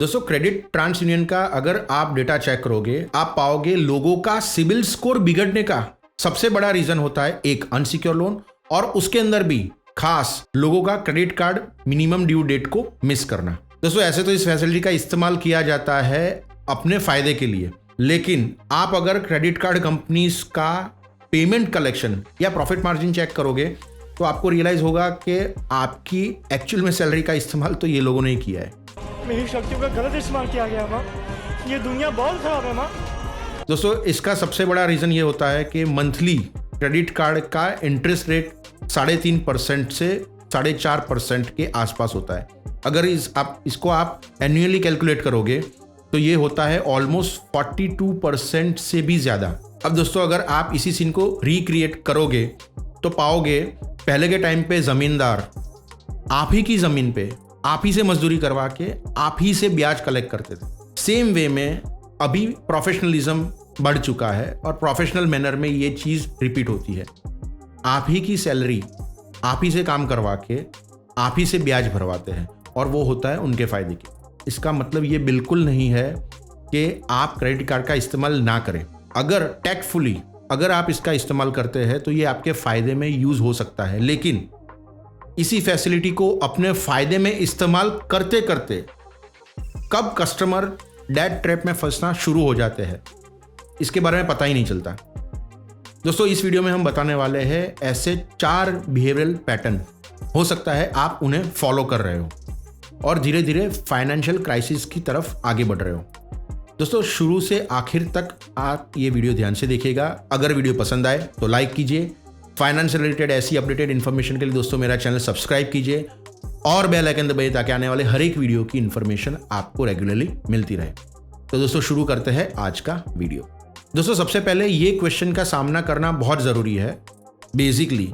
दोस्तों credit trans union का अगर आप डेटा चेक करोगे आप पाओगे लोगों का सिबिल स्कोर बिगड़ने का सबसे बड़ा रीजन होता है एक अनसिक्योर लोन और उसके अंदर भी खास लोगों का credit card minimum due date को मिस करना। दोस्तों ऐसे तो इस फैसिलिटी का इस्तेमाल किया जाता है अपने फायदे के लिए, लेकिन आप अगर क्रेडिट कार्ड कंपनीज का पेमेंट कलेक्शन या प्रॉफिट मार्जिन चेक करोगे तो आपको रियलाइज होगा कि आपकी एक्चुअल में सैलरी का इस्तेमाल तो ये लोगों ने किया है। मेरी शक्तियों का गलत इस्तेमाल किया गया माँ। ये दुनिया बहुत खराब है माँ। दोस्तों इसका सबसे बड़ा रीजन ये होता है कि मंथली क्रेडिट कार्ड का इंटरेस्ट रेट 3.5% से 4.5% के आसपास होता है। अगर इसको आप एनुअली कैलकुलेट करोगे तो ये होता है ऑलमोस्ट 42% से भी ज्यादा। अब दोस्तों अगर आप इसी सीन को रिक्रिएट करोगे तो पाओगे पहले के टाइम पे जमींदार आप ही की जमीन पे आप ही से मजदूरी करवा के आप ही से ब्याज कलेक्ट करते थे। सेम वे में अभी प्रोफेशनलिज्म बढ़ चुका है और प्रोफेशनल मैनर में ये चीज रिपीट होती है। आप ही की सैलरी आप ही से काम करवा के आप ही से ब्याज भरवाते हैं और वो होता है उनके फायदे की। इसका मतलब ये बिल्कुल नहीं है कि आप क्रेडिट कार्ड का इस्तेमाल ना करें। अगर टैक्टफुली अगर आप इसका इस्तेमाल करते हैं तो ये आपके फायदे में यूज हो सकता है, लेकिन इसी फैसिलिटी को अपने फायदे में इस्तेमाल करते करते कब कस्टमर डेट ट्रैप में फंसना शुरू हो जाते हैं इसके बारे में पता ही नहीं चलता। दोस्तों इस वीडियो में हम बताने वाले हैं ऐसे 4 बिहेवियरल पैटर्न, हो सकता है आप उन्हें फॉलो कर रहे हो और धीरे धीरे फाइनेंशियल क्राइसिस की तरफ आगे बढ़ रहे हो। दोस्तों शुरू से आखिर तक आप ये वीडियो ध्यान से देखिएगा। अगर वीडियो पसंद आए तो लाइक कीजिए। फाइनेंस से रिलेटेड ऐसी अपडेटेड इन्फॉर्मेशन के लिए दोस्तों मेरा चैनल सब्सक्राइब कीजिए और बेल आइकन दबाइए ताकि आने वाले हर एक वीडियो की इन्फॉर्मेशन आपको रेगुलरली मिलती रहे। तो दोस्तों शुरू करते हैं आज का वीडियो। दोस्तों सबसे पहले ये क्वेश्चन का सामना करना बहुत जरूरी है। बेसिकली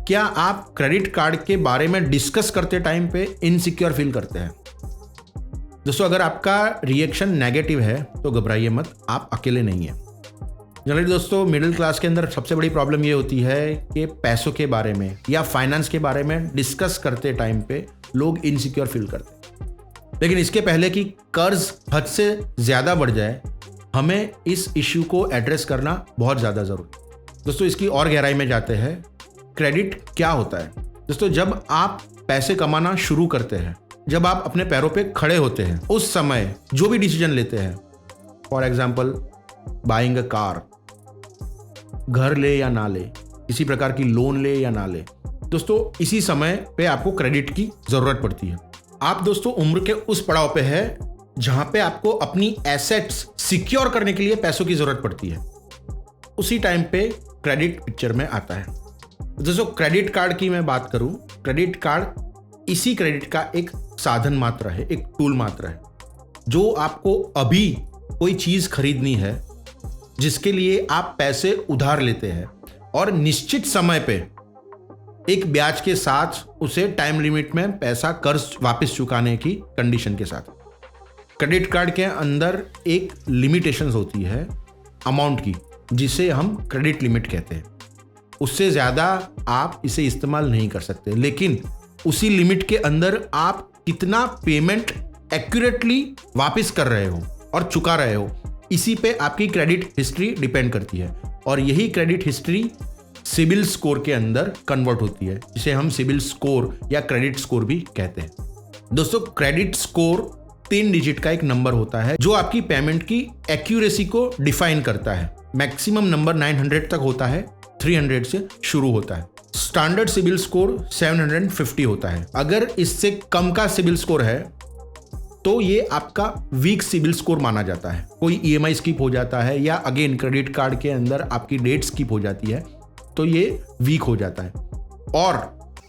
क्या आप क्रेडिट कार्ड के बारे में डिस्कस करते टाइम पे इनसिक्योर फील करते हैं? दोस्तों अगर आपका रिएक्शन नेगेटिव है तो घबराइए मत, आप अकेले नहीं हैं। जनरली दोस्तों मिडिल क्लास के अंदर सबसे बड़ी प्रॉब्लम ये होती है कि पैसों के बारे में या फाइनेंस के बारे में डिस्कस करते टाइम पे लोग इनसिक्योर फील करते हैं। लेकिन इसके पहले कि कर्ज हद से ज़्यादा बढ़ जाए हमें इस इश्यू को एड्रेस करना बहुत ज़्यादा ज़रूरी है। दोस्तों इसकी और गहराई में जाते हैं। क्रेडिट क्या होता है? दोस्तों जब आप पैसे कमाना शुरू करते हैं, जब आप अपने पैरों पे खड़े होते हैं, उस समय जो भी डिसीजन लेते हैं, for example buying a car, घर ले या ना ले, किसी प्रकार की लोन ले या ना ले, दोस्तों इसी समय पे आपको क्रेडिट की जरूरत पड़ती है। आप दोस्तों उम्र के उस पड़ाव पे है जहां पे आपको अपनी एसेट्स सिक्योर करने के लिए पैसों की जरूरत पड़ती है। उसी टाइम पे क्रेडिट पिक्चर में आता है। दोस्तों क्रेडिट कार्ड की मैं बात करूं, क्रेडिट कार्ड इसी क्रेडिट का एक साधन मात्र है, एक टूल मात्र है जो आपको अभी कोई चीज खरीदनी है जिसके लिए आप पैसे उधार लेते हैं और निश्चित समय पे एक ब्याज के साथ उसे टाइम लिमिट में पैसा कर्ज वापस चुकाने की कंडीशन के साथ। क्रेडिट कार्ड के अंदर एक लिमिटेशंस होती है अमाउंट की जिसे हम क्रेडिट लिमिट कहते हैं। उससे ज़्यादा आप इसे इस्तेमाल नहीं कर सकते, लेकिन उसी लिमिट के अंदर आप कितना पेमेंट एक्यूरेटली वापस कर रहे हो और चुका रहे हो, इसी पे आपकी क्रेडिट हिस्ट्री डिपेंड करती है और यही क्रेडिट हिस्ट्री सिबिल स्कोर के अंदर कन्वर्ट होती है, जिसे हम सिबिल स्कोर या क्रेडिट स्कोर भी कहते हैं। दोस्तों क्रेडिट स्कोर 3 डिजिट का एक नंबर होता है जो आपकी पेमेंट की एक्यूरेसी को डिफाइन करता है। मैक्सिमम नंबर 900 तक होता है, 300 से शुरू होता है। स्टैंडर्ड सिबिल स्कोर 750 होता है। अगर इससे कम का सिबिल स्कोर है तो ये आपका वीक सिबिल स्कोर माना जाता है। कोई ईएमआई स्किप हो जाता है या अगेन क्रेडिट कार्ड के अंदर आपकी डेट स्किप हो जाती है तो ये वीक हो जाता है। और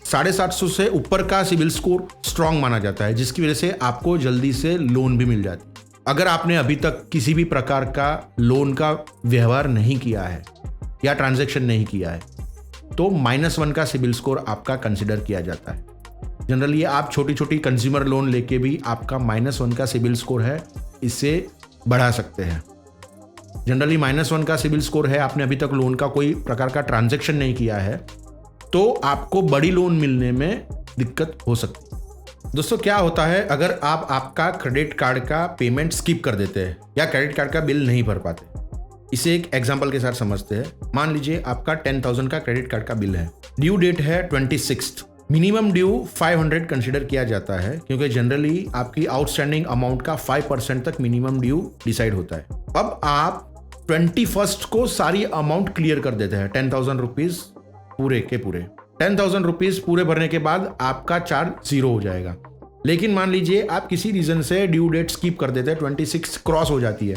750 से ऊपर का सिबिल स्कोर स्ट्रांग माना जाता है, जिसकी वजह से आपको जल्दी से लोन भी मिल जाती है। अगर आपने अभी तक किसी भी प्रकार का लोन का व्यवहार नहीं किया है या ट्रांजैक्शन नहीं किया है तो -1 का सिबिल स्कोर आपका कंसिडर किया जाता है। जनरली आप छोटी छोटी कंज्यूमर लोन लेके भी आपका -1 का सिबिल स्कोर है, इससे बढ़ा सकते हैं। जनरली -1 का सिबिल स्कोर है, आपने अभी तक लोन का कोई प्रकार का ट्रांजैक्शन नहीं किया है तो आपको बड़ी लोन मिलने में दिक्कत हो सकती है। दोस्तों क्या होता है अगर आप आपका क्रेडिट कार्ड का पेमेंट स्किप कर देते हैं या क्रेडिट कार्ड का बिल नहीं भर पाते। इसे एक एग्जांपल के साथ समझते हैं। मान लीजिए आपका 10,000 का क्रेडिट कार्ड का बिल है, ड्यू डेट है 26th, मिनिमम ड्यू 500 कंसिडर किया जाता है क्योंकि जनरली आपकी आउटस्टैंडिंग अमाउंट का 5% तक मिनिमम ड्यू डिसाइड होता है। अब आप 21st को सारी अमाउंट क्लियर कर देते हैं, 10,000 रुपीज पूरे के पूरे। 10,000 रुपीज पूरे भरने के बाद आपका चार्ज जीरो हो जाएगा। लेकिन मान लीजिए आप किसी रीजन से ड्यू डेट स्किप कर देते हैं, 26 क्रॉस हो जाती है।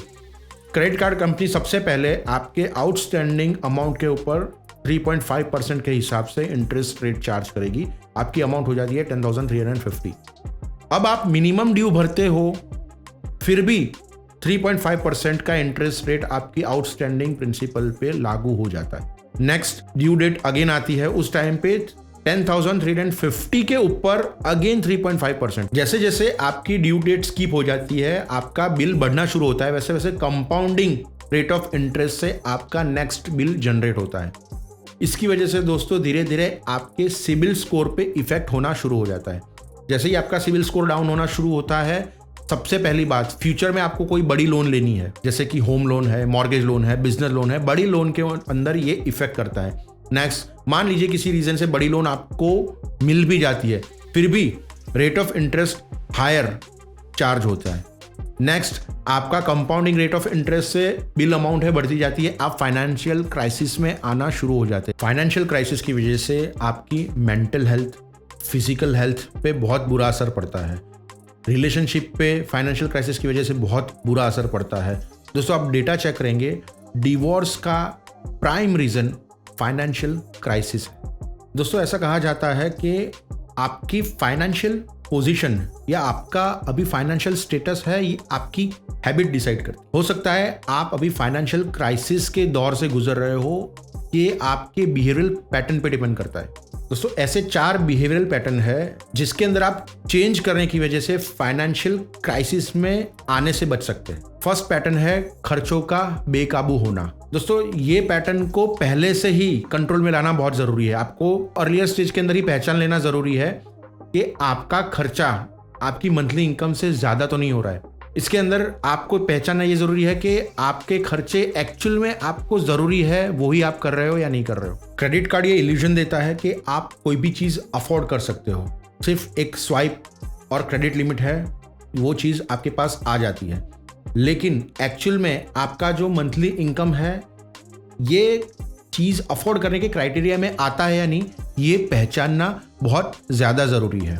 क्रेडिट कार्ड कंपनी सबसे पहले आपके आउटस्टैंडिंग अमाउंट के ऊपर 3.5% के हिसाब से इंटरेस्ट रेट चार्ज करेगी। आपकी अमाउंट हो जाती है 10,350। अब आप मिनिमम ड्यू भरते हो, फिर भी 3.5% का इंटरेस्ट रेट आपकी आउटस्टैंडिंग प्रिंसिपल पे लागू हो जाता है। नेक्स्ट ड्यू डेट अगेन आती है, उस टाइम पे 10,350 के ऊपर अगेन 3.5%। जैसे जैसे आपकी ड्यू डेट स्किप हो जाती है, आपका बिल बढ़ना शुरू होता है, वैसे वैसे कंपाउंडिंग रेट ऑफ इंटरेस्ट से आपका नेक्स्ट बिल जनरेट होता है। इसकी वजह से दोस्तों धीरे धीरे आपके सिबिल स्कोर पे इफेक्ट होना शुरू हो जाता है। जैसे ही आपका सिबिल स्कोर डाउन होना शुरू होता है, सबसे पहली बात, फ्यूचर में आपको कोई बड़ी लोन लेनी है, जैसे कि होम लोन है, मॉर्गेज लोन है, बिजनेस लोन है, बड़ी लोन के अंदर ये इफेक्ट करता है। नेक्स्ट, मान लीजिए किसी रीजन से बड़ी लोन आपको मिल भी जाती है, फिर भी rate of interest higher charge होता है। नेक्स्ट, आपका कंपाउंडिंग रेट ऑफ इंटरेस्ट से बिल अमाउंट है बढ़ती जाती है, आप फाइनेंशियल क्राइसिस में आना शुरू हो जाते हैं। फाइनेंशियल क्राइसिस की वजह से आपकी मेंटल हेल्थ, फिजिकल हेल्थ पे बहुत बुरा असर पड़ता है। रिलेशनशिप पे फाइनेंशियल क्राइसिस की वजह से बहुत बुरा असर पड़ता है। दोस्तों आप डेटा चेक करेंगे, डिवोर्स का प्राइम रीजन फाइनेंशियल क्राइसिस है। दोस्तों ऐसा कहा जाता है कि आपकी फाइनेंशियल पोजीशन या आपका अभी फाइनेंशियल स्टेटस है, ये आपकी हैबिट डिसाइड करती है। हो सकता है आप अभी फाइनेंशियल क्राइसिस के दौर से गुजर रहे हो, ये आपके बिहेवियरल पैटर्न पे डिपेंड करता है। दोस्तों ऐसे 4 बिहेवियरल पैटर्न है जिसके अंदर आप चेंज करने की वजह से फाइनेंशियल क्राइसिस में आने से बच सकते हैं। फर्स्ट पैटर्न है खर्चों का बेकाबू होना। दोस्तों ये पैटर्न को पहले से ही कंट्रोल में लाना बहुत जरूरी है। आपको अर्लियर स्टेज के अंदर ही पहचान लेना जरूरी है कि आपका खर्चा आपकी मंथली इनकम से ज्यादा तो नहीं हो रहा है। इसके अंदर आपको पहचानना ये जरूरी है कि आपके खर्चे एक्चुअल में आपको जरूरी है वही आप कर रहे हो या नहीं कर रहे हो। क्रेडिट कार्ड ये इल्यूजन देता है कि आप कोई भी चीज अफोर्ड कर सकते हो, सिर्फ एक स्वाइप और क्रेडिट लिमिट है, वो चीज आपके पास आ जाती है। लेकिन एक्चुअल में आपका जो मंथली इनकम है, ये चीज अफोर्ड करने के क्राइटेरिया में आता है या नहीं, ये पहचानना बहुत ज्यादा जरूरी है।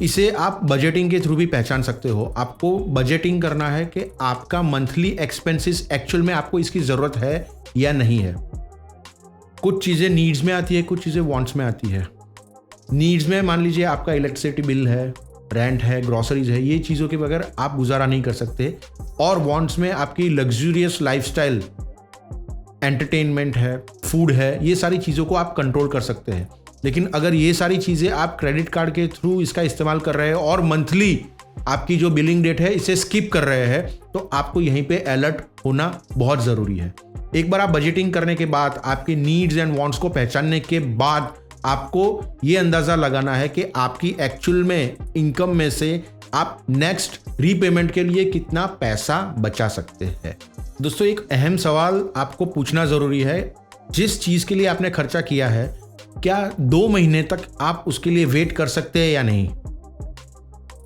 इसे आप बजटिंग के थ्रू भी पहचान सकते हो। आपको बजटिंग करना है कि आपका मंथली एक्सपेंसेस एक्चुअल में आपको इसकी जरूरत है या नहीं है। कुछ चीजें नीड्स में आती है, कुछ चीजें वांट्स में आती है। नीड्स में मान लीजिए आपका इलेक्ट्रिसिटी बिल है, रेंट है, ग्रोसरीज है, ये चीजों के बगैर आप गुजारा नहीं कर सकते। और वांट्स में आपकी लग्जूरियस लाइफस्टाइल, एंटरटेनमेंट है, फूड है, ये सारी चीजों को आप कंट्रोल कर सकते हैं। लेकिन अगर ये सारी चीजें आप क्रेडिट कार्ड के थ्रू इसका इस्तेमाल कर रहे हैं और मंथली आपकी जो बिलिंग डेट है इसे स्किप कर रहे हैं, तो आपको यहीं पे अलर्ट होना बहुत जरूरी है। एक बार आप बजटिंग करने के बाद, आपके नीड्स एंड वांट्स को पहचानने के बाद, आपको ये अंदाजा लगाना है कि आपकी एक्चुअल में इनकम में से आप नेक्स्ट रीपेमेंट के लिए कितना पैसा बचा सकते हैं। दोस्तों एक अहम सवाल आपको पूछना जरूरी है, जिस चीज के लिए आपने खर्चा किया है, क्या 2 महीने तक आप उसके लिए वेट कर सकते हैं या नहीं।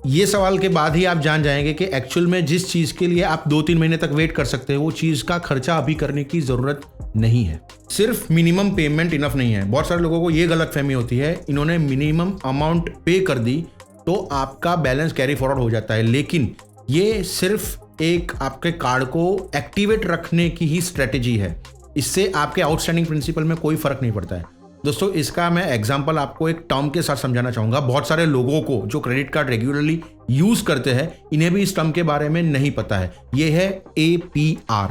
ये सवाल के बाद ही आप जान जाएंगे कि एक्चुअल में जिस चीज के लिए आप 2-3 महीने तक वेट कर सकते हैं, वो चीज का खर्चा अभी करने की जरूरत नहीं है। सिर्फ मिनिमम पेमेंट इनफ नहीं है। बहुत सारे लोगों को ये गलतफहमी होती है, इन्होंने मिनिमम अमाउंट पे कर दी तो आपका बैलेंस कैरी फॉरवर्ड हो जाता है। लेकिन ये सिर्फ एक आपके कार्ड को एक्टिवेट रखने की ही स्ट्रेटेजी है। इससे आपके आउटस्टैंडिंग प्रिंसिपल में कोई फर्क नहीं पड़ता है। दोस्तों इसका मैं एग्जांपल आपको एक टर्म के साथ समझाना चाहूंगा। बहुत सारे लोगों को जो क्रेडिट कार्ड रेगुलरली यूज करते हैं, इन्हें भी इस टर्म के बारे में नहीं पता है। यह है APR,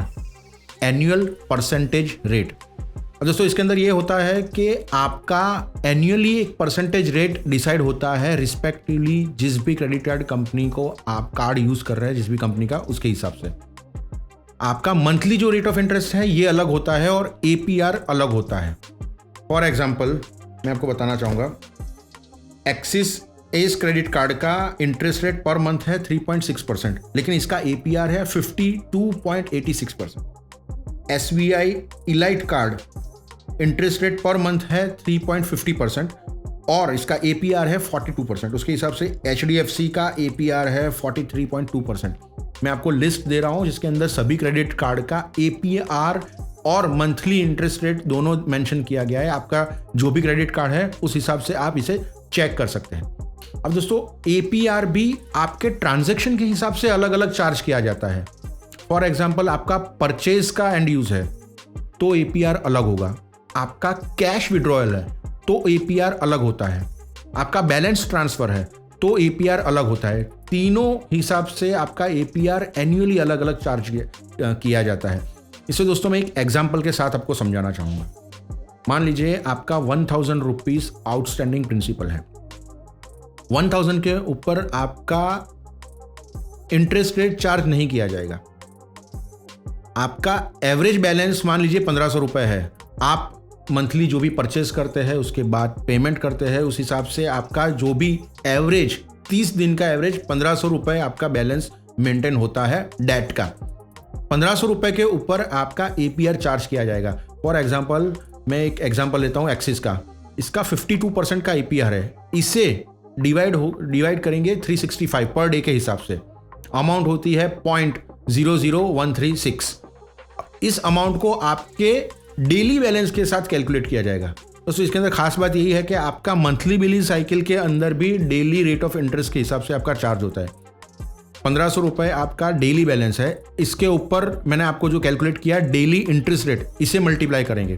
एनुअल परसेंटेज रेट। दोस्तों इसके अंदर ये होता है कि आपका एनुअली एक परसेंटेज रेट डिसाइड होता है रिस्पेक्टिवली जिस भी क्रेडिट कार्ड कंपनी को आप कार्ड यूज कर रहे हैं, जिस भी कंपनी का, उसके हिसाब से आपका मंथली जो रेट ऑफ इंटरेस्ट है ये अलग होता है और APR अलग होता है। फॉर एग्जाम्पल मैं आपको बताना चाहूँगा, एक्सिस एस क्रेडिट कार्ड का इंटरेस्ट रेट पर मंथ है 3.6%, लेकिन इसका APR है 52.86%। SBI elite card interest rate per month है 3.50% और इसका APR है 42%। उसके हिसाब से HDFC का APR है 43.2%। मैं आपको लिस्ट दे रहा हूं जिसके अंदर सभी क्रेडिट कार्ड का APR और मंथली इंटरेस्ट रेट दोनों मेंशन किया गया है। आपका जो भी क्रेडिट कार्ड है उस हिसाब से आप इसे चेक कर सकते हैं। अब दोस्तों APR भी आपके ट्रांजैक्शन के हिसाब से अलग अलग चार्ज किया जाता है। फॉर एग्जाम्पल आपका परचेज का एंड यूज है तो APR अलग होगा, आपका कैश विड्रॉयल है तो APR अलग होता है, आपका बैलेंस ट्रांसफर है तो APR अलग होता है। तीनों हिसाब से आपका APR एन्युअली अलग अलग चार्ज किया जाता है। इसे दोस्तों मैं एक एग्जाम्पल के साथ आपको समझाना चाहूँगा। मान लीजिए आपका 1000 रुपीज़ आउटस्टैंडिंग प्रिंसिपल है, 1000 के ऊपर आपका इंटरेस्ट रेट चार्ज नहीं किया जाएगा। आपका एवरेज बैलेंस मान लीजिए 1500 रुपये है, आप मंथली जो भी परचेस करते हैं उसके बाद पेमेंट करते हैं, उस हिसाब से आपका जो भी एवरेज 30 दिन का एवरेज 1500 रुपये आपका बैलेंस मेंटेन होता है डेट का। 1500 रुपये के ऊपर आपका APR चार्ज किया जाएगा। फॉर एग्जाम्पल मैं एक एग्जाम्पल लेता हूँ एक्सिस का, इसका 52% का APR है। इसे डिवाइड करेंगे 365 पर डे के हिसाब से, अमाउंट होती है 0.00136। इस अमाउंट को आपके डेली बैलेंस के साथ कैलकुलेट किया जाएगा। तो इसके अंदर खास बात यही है कि आपका मंथली बिलिंग साइकिल के अंदर भी डेली रेट ऑफ इंटरेस्ट के हिसाब से आपका चार्ज होता है। 1500 रुपये आपका डेली बैलेंस है, इसके ऊपर मैंने आपको जो कैलकुलेट किया डेली इंटरेस्ट रेट, इसे मल्टीप्लाई करेंगे।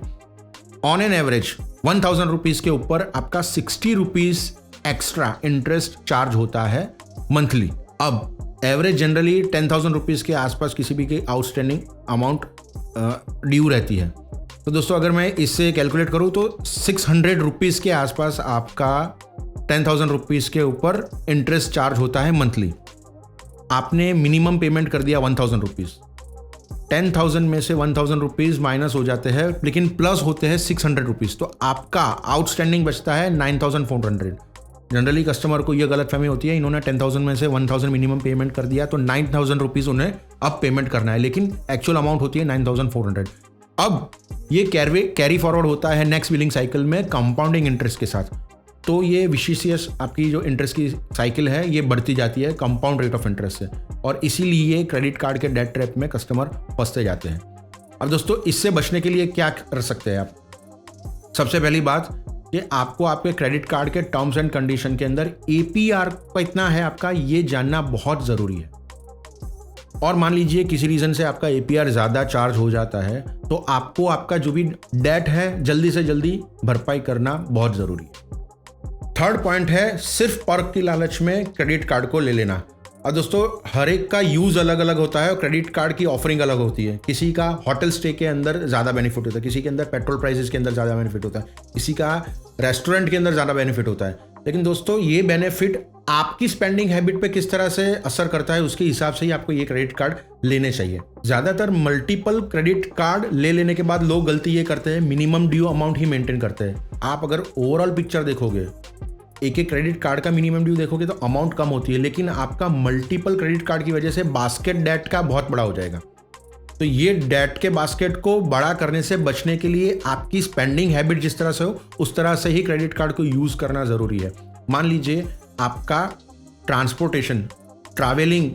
ऑन एन एवरेज 1000 रुपीज़ के ऊपर आपका 60 रुपीज़ एक्स्ट्रा इंटरेस्ट चार्ज होता है मंथली। अब एवरेज जनरली 10,000 रुपीज़ के आसपास किसी भी की आउटस्टैंडिंग अमाउंट ड्यू रहती है। तो दोस्तों अगर मैं इससे कैलकुलेट करूँ तो 600 रुपीज़ के आसपास आपका 10,000 रुपीज़ के ऊपर इंटरेस्ट चार्ज होता है मंथली। आपने मिनिमम पेमेंट कर दिया 1000 रुपीज़, 10,000 में से 1000 रुपीज़ माइनस हो जाते हैं, लेकिन प्लस होते हैं 600 रुपीज़, तो आपका आउटस्टैंडिंग बचता है 9,400। जनरली कस्टमर को यह गलतफहमी होती है, इन्होंने 10,000 में से 1000 मिनिमम पेमेंट कर दिया तो 9,000 रुपीज़ उन्हें अब पेमेंट करना है, लेकिन एक्चुअल अमाउंट होती है 9,400। अब ये कैरी फॉरवर्ड होता है नेक्स्ट बिलिंग साइकिल में कंपाउंडिंग इंटरेस्ट के साथ। तो ये विशिशियस आपकी जो इंटरेस्ट की साइकिल है ये बढ़ती जाती है कंपाउंड रेट ऑफ इंटरेस्ट से, और इसीलिए क्रेडिट कार्ड के डेट ट्रैप में कस्टमर फंसते जाते हैं। अब दोस्तों इससे बचने के लिए क्या कर सकते हैं आप? सबसे पहली बात कि आपको आपके क्रेडिट कार्ड के टर्म्स एंड कंडीशन के अंदर APR कितना है आपका ये जानना बहुत ज़रूरी है। और मान लीजिए किसी रीज़न से आपका APR ज़्यादा चार्ज हो जाता है तो आपको आपका जो भी डेट है जल्दी से जल्दी भरपाई करना बहुत ज़रूरी है। थर्ड पॉइंट है सिर्फ पर्क की लालच में क्रेडिट कार्ड को ले लेना। और दोस्तों हर एक का यूज़ अलग अलग होता है और क्रेडिट कार्ड की ऑफरिंग अलग होती है। किसी का होटल स्टे के अंदर ज़्यादा बेनिफिट होता है, किसी के अंदर पेट्रोल प्राइसेस के अंदर ज़्यादा बेनिफिट होता है, किसी का रेस्टोरेंट के अंदर ज़्यादा बेनिफिट होता है। लेकिन दोस्तों ये बेनिफिट आपकी स्पेंडिंग हैबिट पे किस तरह से असर करता है उसके हिसाब से ही आपको ये क्रेडिट कार्ड लेने चाहिए। ज़्यादातर मल्टीपल क्रेडिट कार्ड ले लेने के बाद लोग गलती ये करते हैं, मिनिमम ड्यू अमाउंट ही मेंटेन करते हैं। आप अगर ओवरऑल पिक्चर देखोगे, एक एक क्रेडिट कार्ड का मिनिमम ड्यू देखोगे तो अमाउंट कम होती है, लेकिन आपका मल्टीपल क्रेडिट कार्ड की वजह से बास्केट डेट का बहुत बड़ा हो जाएगा। तो ये डेट के बास्केट को बड़ा करने से बचने के लिए आपकी स्पेंडिंग हैबिट जिस तरह से हो उस तरह से ही क्रेडिट कार्ड को यूज़ करना ज़रूरी है। मान लीजिए आपका ट्रांसपोर्टेशन, ट्रैवलिंग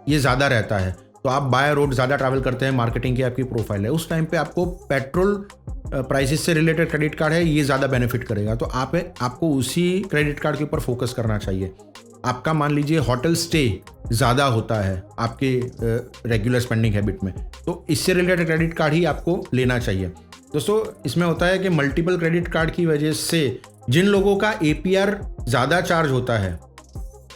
ये ज़्यादा रहता है, तो आप बाय रोड ज़्यादा ट्रैवल करते हैं, मार्केटिंग की आपकी प्रोफाइल है, उस टाइम पे आपको पेट्रोल प्राइसेस से रिलेटेड क्रेडिट कार्ड है ये ज़्यादा बेनिफिट करेगा, तो आपको उसी क्रेडिट कार्ड के ऊपर फोकस करना चाहिए। आपका मान लीजिए होटल स्टे ज़्यादा होता है आपके रेगुलर स्पेंडिंग हैबिट में, तो इससे रिलेटेड क्रेडिट कार्ड ही आपको लेना चाहिए। दोस्तों इसमें होता है कि मल्टीपल क्रेडिट कार्ड की वजह से जिन लोगों का APR ज़्यादा चार्ज होता है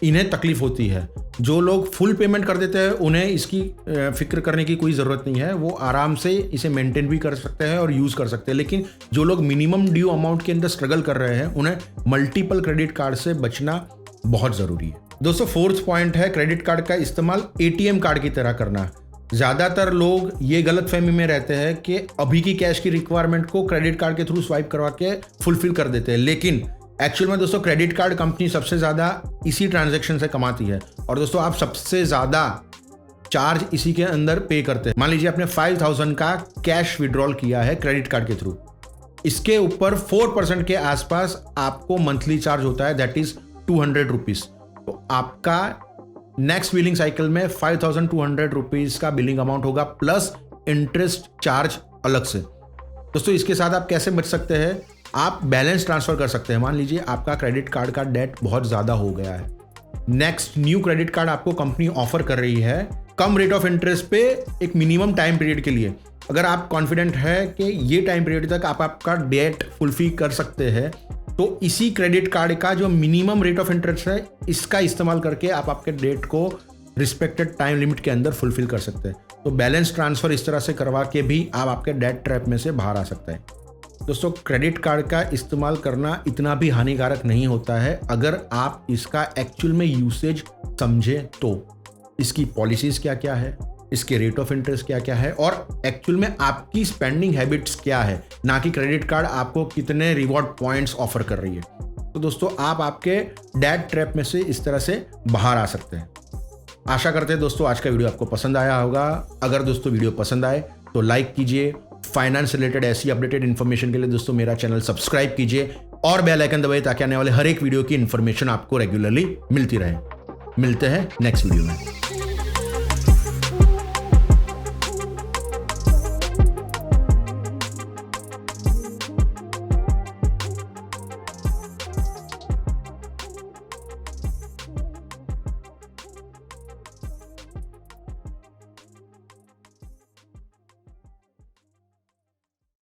इन्हें तकलीफ होती है। जो लोग फुल पेमेंट कर देते हैं उन्हें इसकी फिक्र करने की कोई ज़रूरत नहीं है, वो आराम से इसे मेंटेन भी कर सकते हैं और यूज़ कर सकते हैं। लेकिन जो लोग मिनिमम ड्यू अमाउंट के अंदर स्ट्रगल कर रहे हैं उन्हें मल्टीपल क्रेडिट कार्ड से बचना बहुत ज़रूरी है। दोस्तों फोर्थ पॉइंट है क्रेडिट कार्ड का इस्तेमाल ATM कार्ड की तरह करना। ज़्यादातर लोग ये गलतफहमी में रहते हैं कि अभी की कैश की रिक्वायरमेंट को क्रेडिट कार्ड के थ्रू स्वाइप करवा के फुलफिल कर देते हैं, लेकिन एक्चुअल में दोस्तों क्रेडिट कार्ड कंपनी सबसे ज़्यादा इसी ट्रांजैक्शन से कमाती है और दोस्तों आप सबसे ज़्यादा चार्ज इसी के अंदर पे करते हैं। मान लीजिए आपने 5,000 का कैश विड्रॉल किया है क्रेडिट कार्ड के थ्रू, इसके ऊपर 4% के आसपास आपको मंथली चार्ज होता है, दैट इज 200 रुपीज़। तो आपका नेक्स्ट बिलिंग साइकिल में 5,200 रुपीज़ का बिलिंग अमाउंट होगा प्लस इंटरेस्ट चार्ज अलग से। दोस्तों इसके साथ आप कैसे बच सकते हैं, आप बैलेंस ट्रांसफर कर सकते हैं। मान लीजिए आपका क्रेडिट कार्ड का डेट बहुत ज़्यादा हो गया है, नेक्स्ट न्यू क्रेडिट कार्ड आपको कंपनी ऑफर कर रही है कम रेट ऑफ इंटरेस्ट पे एक मिनिमम टाइम पीरियड के लिए। अगर आप कॉन्फिडेंट है कि ये टाइम पीरियड तक आप आपका डेट फुलफिल कर सकते हैं, तो इसी क्रेडिट कार्ड का जो मिनिमम रेट ऑफ इंटरेस्ट है इसका इस्तेमाल करके आप आपके डेट को रिस्पेक्टेड टाइम लिमिट के अंदर फुलफिल कर सकते हैं। तो बैलेंस ट्रांसफर इस तरह से करवा के भी आप आपके डेट ट्रैप में से बाहर आ सकते हैं। दोस्तों क्रेडिट कार्ड का इस्तेमाल करना इतना भी हानिकारक नहीं होता है अगर आप इसका एक्चुअल में यूसेज समझें तो। इसकी पॉलिसीज क्या क्या है, इसके रेट ऑफ इंटरेस्ट क्या क्या है और एक्चुअल में आपकी स्पेंडिंग हैबिट्स क्या है, ना कि क्रेडिट कार्ड आपको कितने रिवॉर्ड पॉइंट्स ऑफर कर रही है। तो दोस्तों आप आपके डेट ट्रैप में से इस तरह से बाहर आ सकते हैं। आशा करते हैं दोस्तों आज का वीडियो आपको पसंद आया होगा। अगर दोस्तों वीडियो पसंद आए तो लाइक कीजिए, फाइनेंस रिलेटेड ऐसी अपडेटेड इन्फॉर्मेशन के लिए दोस्तों मेरा चैनल सब्सक्राइब कीजिए और बेल आइकन दबाइए ताकि आने वाले हर एक वीडियो की इन्फॉर्मेशन आपको रेगुलरली मिलती रहे। मिलते हैं नेक्स्ट वीडियो में।